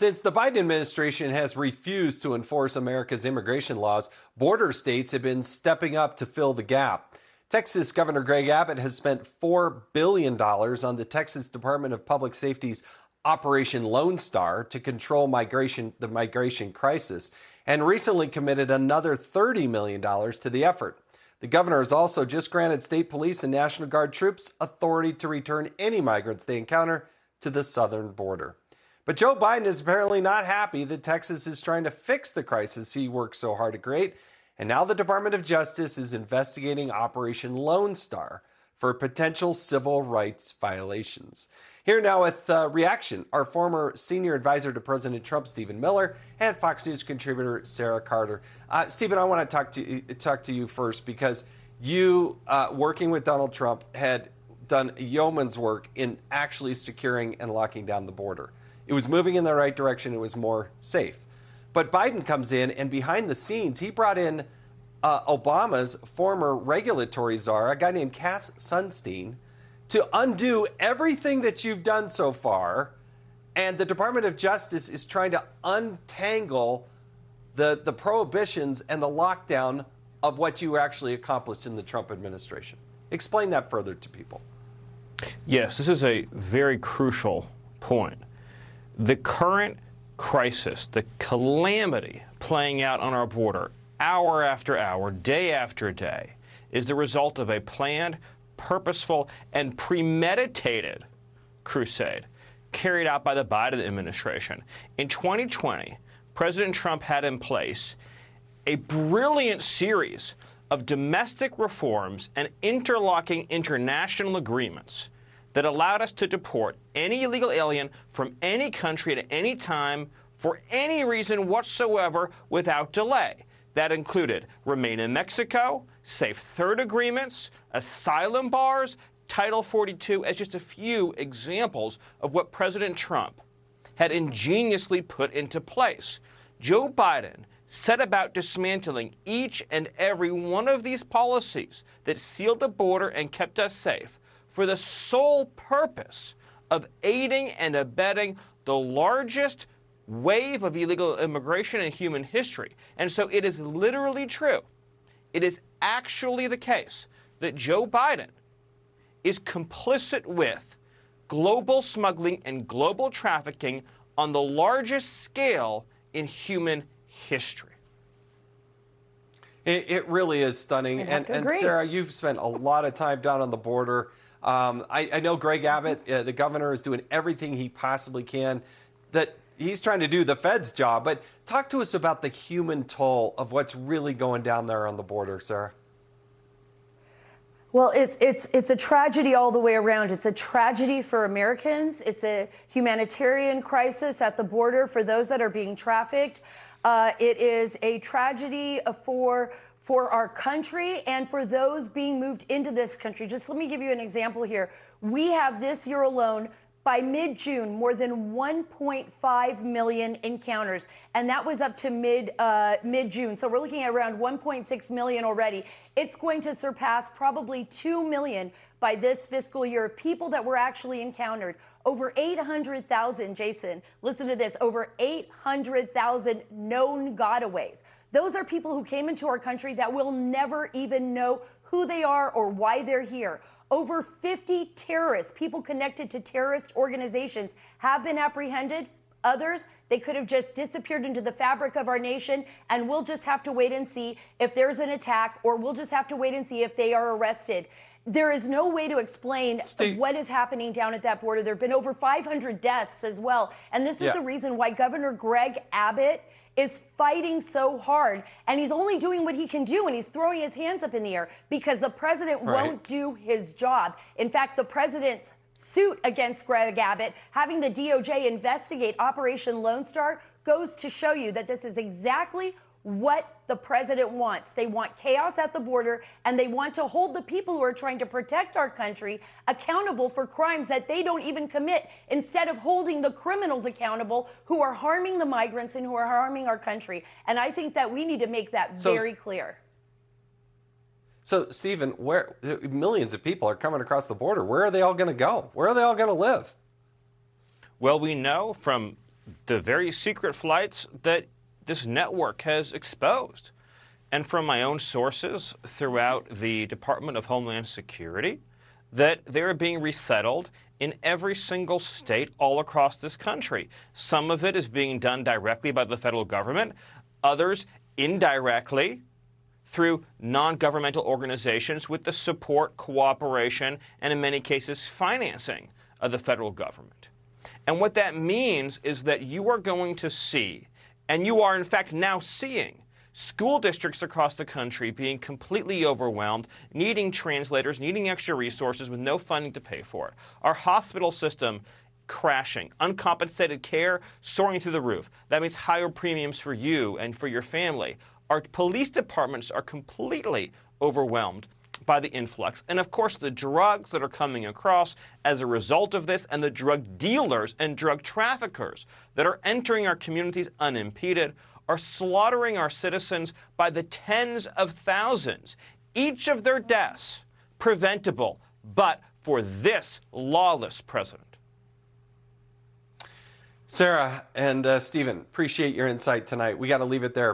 Since the Biden administration has refused to enforce America's immigration laws, border states have been stepping up to fill the gap. Texas Governor Greg Abbott has spent $4 billion on the Texas Department of Public Safety's Operation Lone Star to control the migration crisis, and recently committed another $30 million to the effort. The governor has also just granted state police and National Guard troops authority to return any migrants they encounter to the southern border. But Joe Biden is apparently not happy that Texas is trying to fix the crisis he worked so hard to create, and now the Department of Justice is investigating Operation Lone Star for potential civil rights violations. Here now with reaction, our former senior advisor to President Trump, Stephen Miller, and Fox News contributor Sarah Carter. Stephen, I want to talk to you first because you, working with Donald Trump, had done yeoman's work in actually securing and locking down the border. It was moving in the right direction. It was more safe. But Biden comes in, and behind the scenes, he brought in Obama's former regulatory czar, a guy named Cass Sunstein, to undo everything that you've done so far. And the Department of Justice is trying to untangle the prohibitions and the lockdown of what you actually accomplished in the Trump administration. Explain that further to people. Yes, this is a very crucial point. The current crisis, the calamity playing out on our border hour after hour, day after day, is the result of a planned, purposeful, and premeditated crusade carried out by the Biden administration. In 2020, President Trump had in place a brilliant series of domestic reforms and interlocking international agreements that allowed us to deport any illegal alien from any country at any time for any reason whatsoever without delay. That included remain in Mexico, safe third agreements, asylum bars, Title 42 as just a few examples of what President Trump had ingeniously put into place. Joe Biden set about dismantling each and every one of these policies that sealed the border and kept us safe for the sole purpose of aiding and abetting the largest wave of illegal immigration in human history. And so it is literally true. It is actually the case that Joe Biden is complicit with global smuggling and global trafficking on the largest scale in human history. It really is stunning. And Sarah, you've spent a lot of time down on the border. I know Greg Abbott, the governor, is doing everything he possibly can. That he's trying to do the Fed's job. But talk to us about the human toll of what's really going down there on the border, Sarah. Well, it's a tragedy all the way around. It's a tragedy for Americans. It's a humanitarian crisis at the border for those that are being trafficked. It is a tragedy for our country and for those being moved into this country. Just let me give you an example here. We have this year alone, by mid-June, more than 1.5 million encounters, and that was up to mid-June. So we're looking at around 1.6 million already. It's going to surpass probably 2 million by this fiscal year of people that were actually encountered. Over 800,000, Jason, listen to this, over 800,000 known gotaways. Those are people who came into our country that will never even know who they are or why they're here. Over 50 terrorists, people connected to terrorist organizations, have been apprehended. Others, they could have just disappeared into the fabric of our nation, and we'll just have to wait and see if there's an attack, or we'll just have to wait and see if they are arrested. There is no way to explain what is happening down at that border. There have been over 500 deaths as well. And this is the reason why Governor Greg Abbott is fighting so hard. And he's only doing what he can do, and he's throwing his hands up in the air because the president won't do his job. In fact, the president's suit against Greg Abbott, having the DOJ investigate Operation Lone Star, goes to show you that this is exactly what the president wants. They want chaos at the border, and they want to hold the people who are trying to protect our country accountable for crimes that they don't even commit, instead of holding the criminals accountable who are harming the migrants and who are harming our country. And I think that we need to make that very clear. So, Stephen, where millions of people are coming across the border, where are they all going to go? Where are they all going to live? Well, we know from the very secret flights that this network has exposed. And from my own sources throughout the Department of Homeland Security, that they are being resettled in every single state all across this country. Some of it is being done directly by the federal government, others indirectly through non-governmental organizations with the support, cooperation, and in many cases financing of the federal government. And what that means is that you are going to see, and you are in fact now seeing, school districts across the country being completely overwhelmed, needing translators, needing extra resources with no funding to pay for it. Our hospital system crashing, uncompensated care soaring through the roof. That means higher premiums for you and for your family. Our police departments are completely overwhelmed by the influx. And of course, the drugs that are coming across as a result of this, and the drug dealers and drug traffickers that are entering our communities unimpeded, are slaughtering our citizens by the tens of thousands. Each of their deaths preventable, but for this lawless president. Sarah and Stephen, appreciate your insight tonight. We got to leave it there.